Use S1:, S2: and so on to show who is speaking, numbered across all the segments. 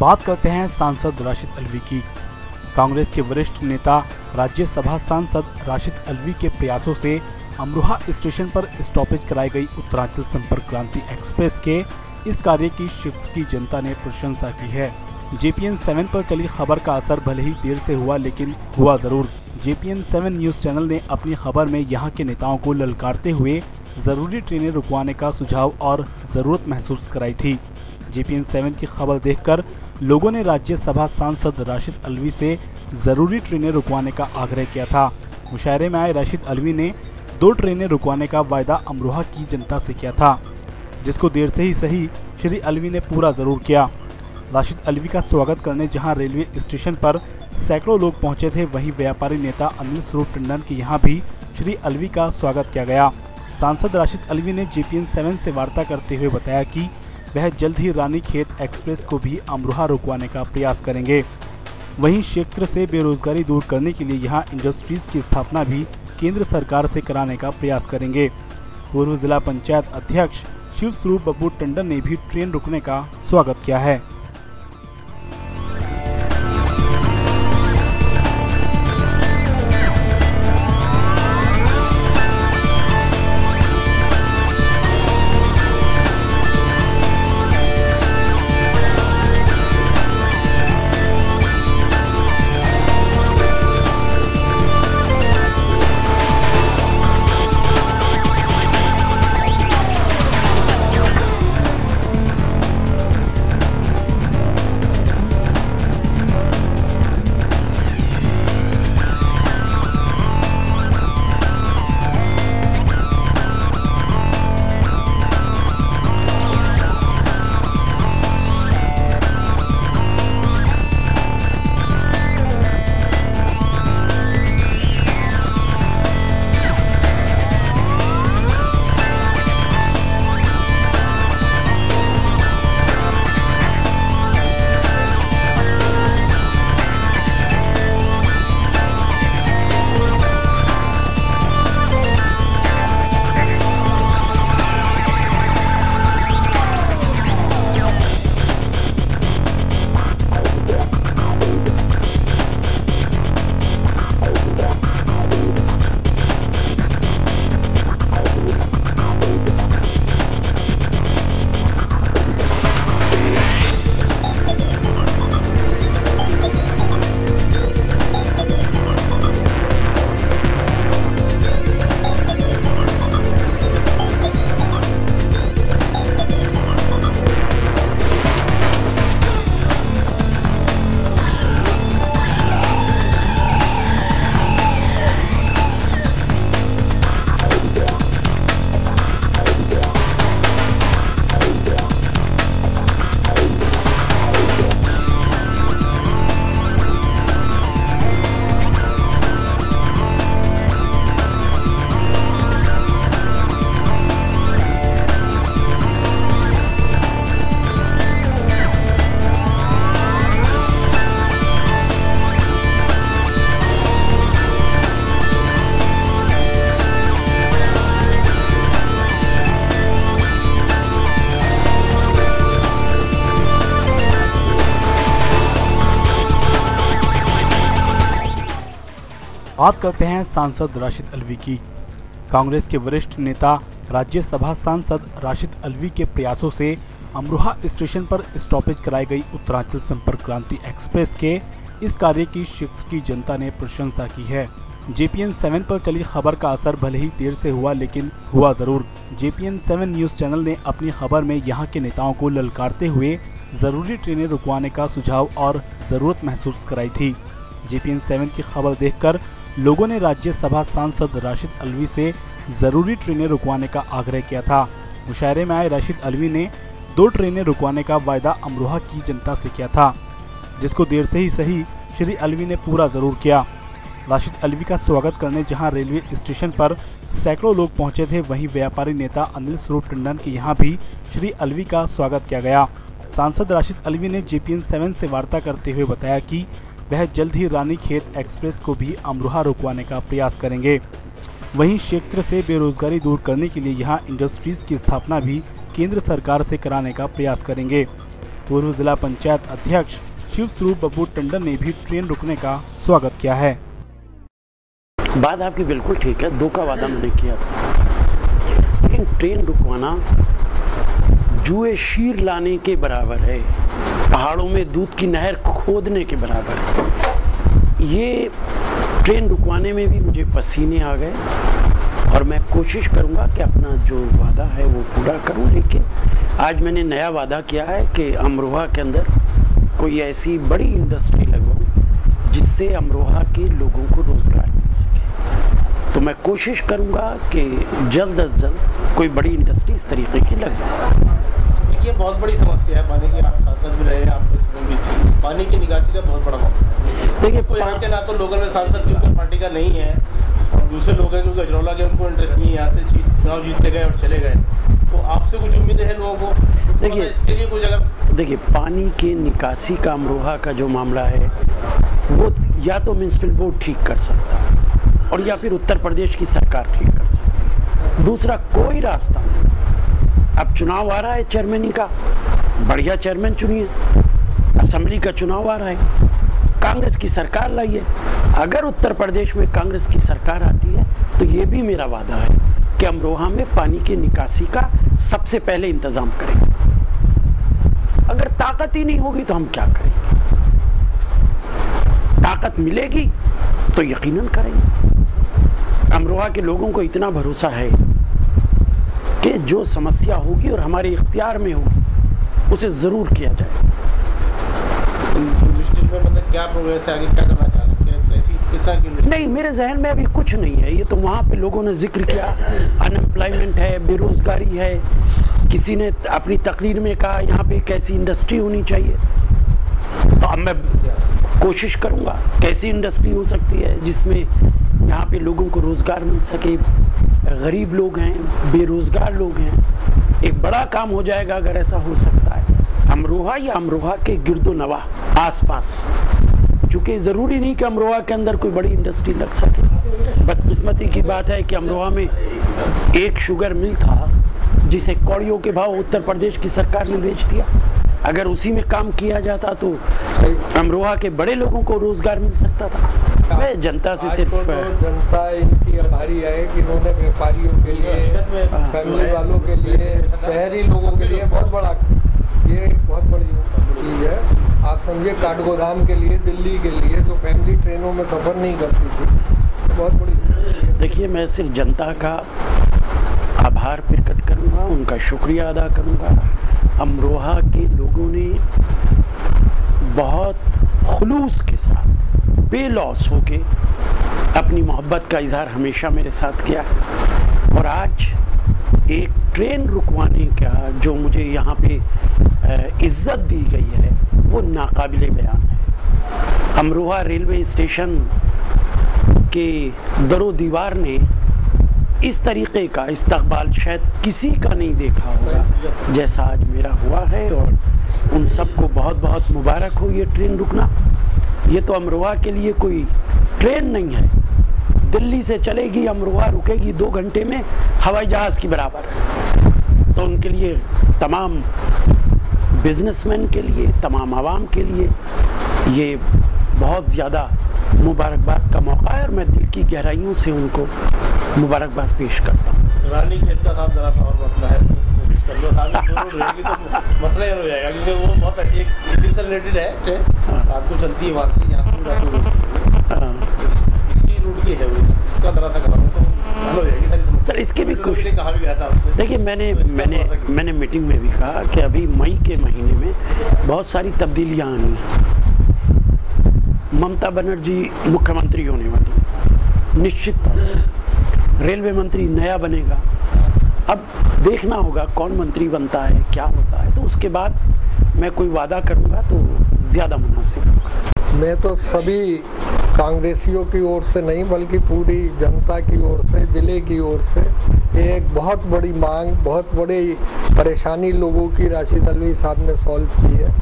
S1: बात करते हैं सांसद राशिद अल्वी की। कांग्रेस के वरिष्ठ नेता राज्यसभा सांसद राशिद अल्वी के प्रयासों से अमरोहा स्टेशन पर स्टॉपेज कराई गई उत्तरांचल संपर्क क्रांति एक्सप्रेस के इस कार्य की शिफ्ट की जनता ने प्रशंसा की है। JPN 7 पर चली खबर का असर भले ही देर से हुआ, लेकिन हुआ जरूर। JPN 7 न्यूज चैनल ने अपनी खबर में यहां के नेताओं को ललकारते हुए जरूरी ट्रेनें रुकवाने का सुझाव और जरूरत महसूस कराई थी। JPN 7 की खबर देखकर लोगों ने राज्यसभा सांसद राशिद अल्वी से जरूरी ट्रेनें रुकवाने का आग्रह किया था। मुशायरे में आए राशिद अल्वी ने 2 ट्रेनें रुकवाने का वायदा अमरोहा की जनता से किया था, जिसको देर से ही सही श्री अल्वी ने पूरा जरूर किया। राशिद अल्वी का स्वागत करने जहां रेलवे स्टेशन पर सैकड़ों लोग पहुंचे थे, वहीं व्यापारी नेता अनिल स्वरूप टंडन के यहां भी श्री अल्वी का स्वागत किया गया। सांसद राशिद अल्वी ने JPN 7 से वार्ता करते हुए बताया कि वह जल्द ही रानीखेत एक्सप्रेस को भी अमरोहा रुकवाने का प्रयास करेंगे। वहीं क्षेत्र से बेरोजगारी दूर करने के लिए यहां इंडस्ट्रीज की स्थापना भी केंद्र सरकार से कराने का प्रयास करेंगे। पूर्व जिला पंचायत अध्यक्ष शिव स्वरूप बब्बू टंडन ने भी ट्रेन रुकने का स्वागत किया है। बात करते हैं सांसद राशिद अल्वी की। कांग्रेस के वरिष्ठ नेता राज्यसभा सांसद राशिद अल्वी के प्रयासों से अमरोहा स्टेशन पर स्टॉपेज कराई गई उत्तरांचल संपर्क क्रांति एक्सप्रेस के इस कार्य की क्षेत्र की जनता ने प्रशंसा की है। JPN 7 पर चली खबर का असर भले ही देर से हुआ, लेकिन हुआ जरूर। JPN 7 न्यूज चैनल ने अपनी खबर में यहां के नेताओं को ललकारते हुए जरूरी ट्रेनें रुकवाने का सुझाव और जरूरत महसूस कराई थी। JPN 7 की खबर देखकर लोगों ने राज्यसभा सांसद राशिद अल्वी से जरूरी ट्रेनें रुकवाने का आग्रह किया था। मुशायरे में आए राशिद अल्वी ने 2 ट्रेनें रुकवाने का वायदा अमरोहा की जनता से किया था, जिसको देर से ही सही श्री अल्वी ने पूरा जरूर किया। राशिद अल्वी का स्वागत करने जहां रेलवे स्टेशन पर सैकड़ों लोग पहुंचे थे, वहीं व्यापारी नेता अनिल स्वरूप टंडन के यहां भी श्री अल्वी का स्वागत किया गया। सांसद राशिद अल्वी ने JPN 7 से वार्ता करते हुए बताया कि वह जल्द ही रानीखेत एक्सप्रेस को भी अमरोहा रुकवाने का प्रयास करेंगे। वहीं क्षेत्र से बेरोजगारी दूर करने के लिए यहां इंडस्ट्रीज की स्थापना भी केंद्र सरकार से कराने का प्रयास करेंगे। पूर्व जिला पंचायत अध्यक्ष शिव स्वरूप बब्बू टंडन ने भी ट्रेन रुकने का स्वागत किया है।
S2: बात आपकी बिल्कुल ठीक है, 2 का वादा मैंने किया था, लेकिन ट्रेन रुकवाना जुए शीर लाने के बराबर है, पहाड़ों में दूध की नहर खोदने के बराबर है। ये ट्रेन रुकवाने में भी मुझे पसीने आ गए और मैं कोशिश करूंगा कि अपना जो वादा है वो पूरा करूं। लेकिन आज मैंने नया वादा किया है कि अमरोहा के अंदर कोई ऐसी बड़ी इंडस्ट्री लगवाऊं जिससे अमरोहा के लोगों को रोजगार मिल सके। तो मैं कोशिश करूंगा कि जल्द अज जल्द कोई बड़ी इंडस्ट्री इस तरीके की लगवाऊं।
S3: ये बहुत बड़ी समस्या है पानी की, आप सांसद भी रहे, आप इसमें भी थी, पानी की निकासी का बहुत बड़ा मसला।
S2: देखिए,
S3: तो यहाँ के ना तो लोकल में सांसद क्योंकि पार्टी का नहीं है, और दूसरे लोग हैं क्योंकि अजरौला के उनको इंटरेस्ट नहीं है, यहाँ से चुनाव जीतते गए और चले गए। तो आपसे कुछ उम्मीदें हैं लोगों को?
S2: देखिए,
S3: इसके लिए कुछ अगर
S2: देखिए पानी के निकासी का अमरोहा का जो मामला है वो या तो म्युनिसिपल बोर्ड ठीक कर सकता और या फिर उत्तर प्रदेश की सरकार ठीक कर सकती है, दूसरा कोई रास्ता नहीं। अब चुनाव आ रहा है चेयरमैनी का, बढ़िया चेयरमैन चुनिए। असेंबली का चुनाव आ रहा है, कांग्रेस की सरकार लाइए। अगर उत्तर प्रदेश में कांग्रेस की सरकार आती है तो ये भी मेरा वादा है कि अमरोहा में पानी की निकासी का सबसे पहले इंतजाम करेंगे। अगर ताकत ही नहीं होगी तो हम क्या करेंगे? ताकत मिलेगी तो यकीनन करेंगे। अमरोहा के लोगों को इतना भरोसा है कि जो समस्या होगी और हमारे इख्तियार में होगी उसे जरूर किया जाए।
S3: डिस्ट्रिक्ट में मतलब क्या प्रोग्रेस है, आगे क्या करना चाह रहे हैं, ऐसी किस तरह की?
S2: नहीं, मेरे जहन में अभी कुछ नहीं है। ये तो वहाँ पे लोगों ने जिक्र किया, अनएम्प्लॉयमेंट है, बेरोजगारी है। किसी ने अपनी तकरीर में कहा यहाँ पे एक ऐसी इंडस्ट्री होनी चाहिए। तो अब मैं कोशिश करूँगा कैसी इंडस्ट्री हो सकती है जिसमें यहाँ पे लोगों को रोजगार मिल सके। गरीब लोग हैं, बेरोजगार लोग हैं, एक बड़ा काम हो जाएगा अगर ऐसा हो सकता है। अमरोहा या अमरोहा के गिरदो नवा आसपास, चूँकि ज़रूरी नहीं कि अमरोहा के अंदर कोई बड़ी इंडस्ट्री लग सके। बदकिस्मती की बात है कि अमरोहा में एक शुगर मिल था जिसे कौड़ियों के भाव उत्तर प्रदेश की सरकार ने बेच दिया। अगर उसी में काम किया जाता तो अमरोहा के बड़े लोगों को रोजगार मिल सकता था। मैं जनता से सिर्फ
S4: तो जनता इनकी आभारी है कि इन्होंने व्यापारियों के लिए, फैमिली वालों के लिए, शहरी लोगों के लिए बहुत बड़ा, ये बहुत बड़ी चीज़ है। आप समझिए काठगोदाम के लिए, दिल्ली के लिए जो फैमिली ट्रेनों में सफ़र नहीं करती थी, तो बहुत बड़ी।
S2: देखिए, मैं सिर्फ जनता का आभार प्रकट करूँगा, उनका शुक्रिया अदा करूँगा। अमरोहा के लोगों ने बहुत खुलूस के साथ, बेलौस होके अपनी मोहब्बत का इजहार हमेशा मेरे साथ किया। और आज एक ट्रेन रुकवाने का जो मुझे यहाँ पे इज्जत दी गई है वो नाकाबिले बयान है। अमरोहा रेलवे स्टेशन के दरो दीवार ने इस तरीके का इस्तकबाल शायद किसी का नहीं देखा होगा जैसा आज मेरा हुआ है। और उन सबको बहुत बहुत मुबारक हो ये ट्रेन रुकना। ये तो अमरोहा के लिए कोई ट्रेन नहीं है, दिल्ली से चलेगी, अमरोहा रुकेगी 2 घंटे में, हवाई जहाज़ की बराबर है। तो उनके लिए, तमाम बिजनेसमैन के लिए, तमाम आवाम के लिए ये बहुत ज़्यादा मुबारकबाद का मौका है और मैं दिल की गहराइयों से उनको मुबारकबाद पेश करता हूँ।
S3: रानी खेत का साहब जरा सा और मसला है, कोशिश कर लो साहब, जरूर रहेगी तो मसला ही हो जाएगा क्योंकि वो बहुत एक इसी से रिलेटेड है ट्रेन, रात को चलती है वहाँ से, यहाँ से रात को इसी रूट की है वो, इसका जरा सा कराऊँ तो हल हो जाएगी सारी समस्या।
S2: इसके भी कुछ
S3: कहा भी गया था आपसे।
S2: देखिए, मैंने मीटिंग में भी कहा कि अभी मई के महीने में बहुत सारी तब्दीलियाँ आनी हैं। ममता बनर्जी मुख्यमंत्री होने वाली, निश्चित तौर से रेलवे मंत्री नया बनेगा। अब देखना होगा कौन मंत्री बनता है, क्या होता है, तो उसके बाद मैं कोई वादा करूंगा तो ज़्यादा मुनासिब होगा।
S4: मैं तो सभी कांग्रेसियों की ओर से नहीं बल्कि पूरी जनता की ओर से, ज़िले की ओर से एक बहुत बड़ी मांग, बहुत बड़ी परेशानी लोगों की राशिद अलवी साहब ने सॉल्व की है।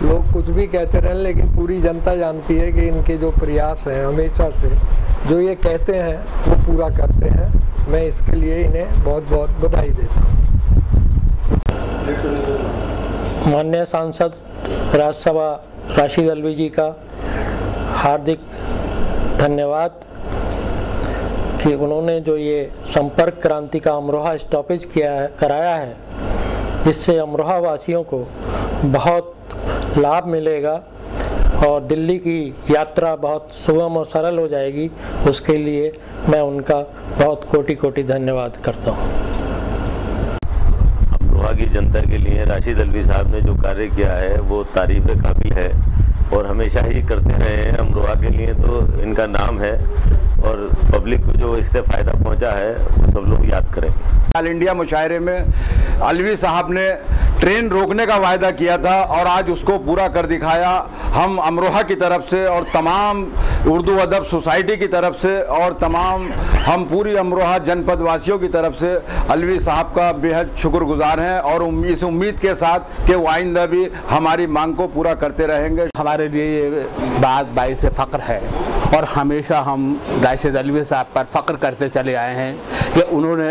S4: लोग कुछ भी कहते रहें लेकिन पूरी जनता जानती है कि इनके जो प्रयास हैं हमेशा से, जो ये कहते हैं वो पूरा करते हैं। मैं इसके लिए इन्हें बहुत बहुत बधाई देता हूँ।
S5: माननीय सांसद राज्यसभा राशिद अलवी जी का हार्दिक धन्यवाद कि उन्होंने जो ये संपर्क क्रांति का अमरोहा स्टॉपेज कराया है, जिससे अमरोहा वासियों को बहुत लाभ मिलेगा और दिल्ली की यात्रा बहुत सुगम और सरल हो जाएगी। उसके लिए मैं उनका बहुत कोटि कोटि धन्यवाद करता हूँ।
S6: अमरोहा की जनता के लिए राशिद अलवी साहब ने जो कार्य किया है वो तारीफ काबिल है और हमेशा ही करते रहे हैं। अमरोहा के लिए तो इनका नाम है और पब्लिक को जो इससे फ़ायदा पहुंचा है वो सब लोग याद करें।
S7: ऑल इंडिया मुशायरे में अलवी साहब ने ट्रेन रोकने का वायदा किया था और आज उसको पूरा कर दिखाया। हम अमरोहा की तरफ से और तमाम उर्दू अदब सोसाइटी की तरफ से और तमाम हम पूरी अमरोहा जनपद वासियों की तरफ से अलवी साहब का बेहद शुक्रगुजार हैं और इस उम्मीद के साथ कि वो आइंदा भी हमारी मांग को पूरा करते रहेंगे।
S8: हमारे लिए ये बात बाइस फ़ख्र है और हमेशा हम राशिद अलवी साहब पर फ़ख्र करते चले आए हैं कि उन्होंने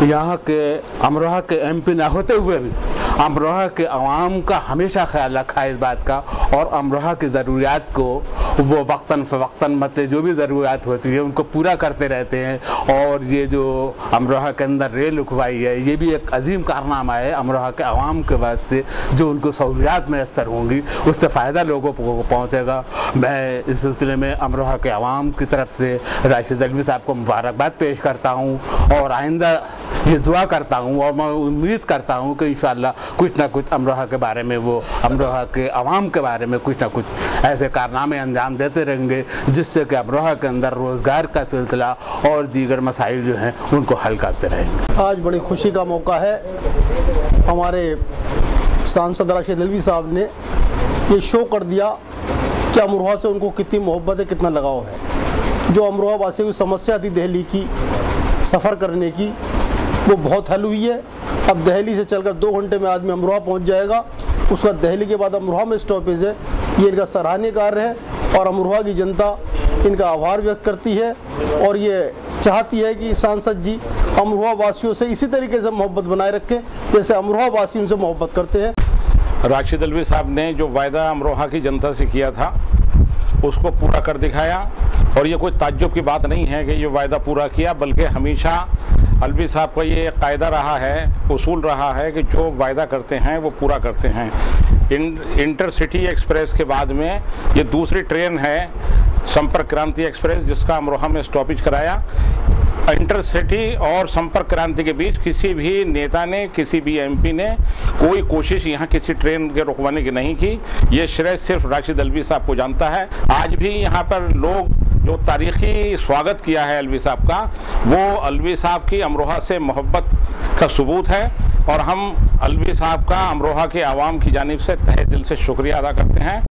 S8: यहाँ के अमरोहा के एमपी ना होते हुए भी अमरोहा के अवाम का हमेशा ख्याल रखा है इस बात का और अमरोहा की ज़रूरियात को वो वक्तन फ़वक्तन मतलब जो भी ज़रूरियात होती है उनको पूरा करते रहते हैं। और ये जो अमरोहा के अंदर रेल रुकवाई है ये भी एक अजीम कारनामा है अमरोहा के अवाम के वास्ते, जो उनको सहूलियात मैसर होंगी उससे फ़ायदा लोगों को पहुँचेगा। मैं इस सिलसिले में अमरोहा के अवाम की तरफ से राशिद अलवी साहब को मुबारकबाद पेश करता हूँ और आइंदा ये दुआ करता हूँ और मैं उम्मीद करता हूँ कि इंशाअल्लाह कुछ ना कुछ अमरोहा के बारे में वो अमरोहा के अवाम के बारे में कुछ ना कुछ ऐसे कारनामे अंजाम देते रहेंगे जिससे कि अमरोहा के अंदर रोज़गार का सिलसिला और दीगर मसाइल जो हैं उनको हल करते रहेंगे।
S9: आज बड़ी खुशी का मौका है, हमारे सांसद राशिद अलवी साहब ने ये शो कर दिया कि अमरोहा से उनको कितनी मोहब्बत है, कितना लगाव है। जो अमरोहा वासियों की समस्या थी दिल्ली की सफ़र करने की, वो बहुत हल हुई है। अब दिल्ली से चलकर 2 घंटे में आदमी अमरोहा पहुंच जाएगा। उसका दिल्ली के बाद अमरोहा में स्टॉपेज है। ये इनका सराहनीय कार्य है और अमरोहा की जनता इनका आभार व्यक्त करती है और ये चाहती है कि सांसद जी अमरोहा वासियों से इसी तरीके से मोहब्बत बनाए रखें जैसे अमरोहा वासी उनसे मोहब्बत करते हैं।
S10: राशिद अलवी साहब ने जो वायदा अमरोहा की जनता से किया था उसको पूरा कर दिखाया और ये कोई ताज्जुब की बात नहीं है कि ये वायदा पूरा किया, बल्कि हमेशा अलवी साहब का ये कायदा रहा है, उसूल रहा है कि जो वायदा करते हैं वो पूरा करते हैं। इंटरसिटी एक्सप्रेस के बाद में ये दूसरी ट्रेन है संपर्क क्रांति एक्सप्रेस जिसका अमरोहा में स्टॉपेज कराया। इंटरसिटी और संपर्क क्रांति के बीच किसी भी नेता ने, किसी भी एमपी ने कोई कोशिश यहाँ किसी ट्रेन के रुकवाने की नहीं की। ये श्रेय सिर्फ राशिद अलवी साहब को जानता है। आज भी यहाँ पर लोग जो तारीखी स्वागत किया है अलवी साहब का, वो अलवी साहब की अमरोहा से मोहब्बत का सबूत है और हम अलवी साहब का अमरोहा के आवाम की जानिब से तहे दिल से शुक्रिया अदा करते हैं।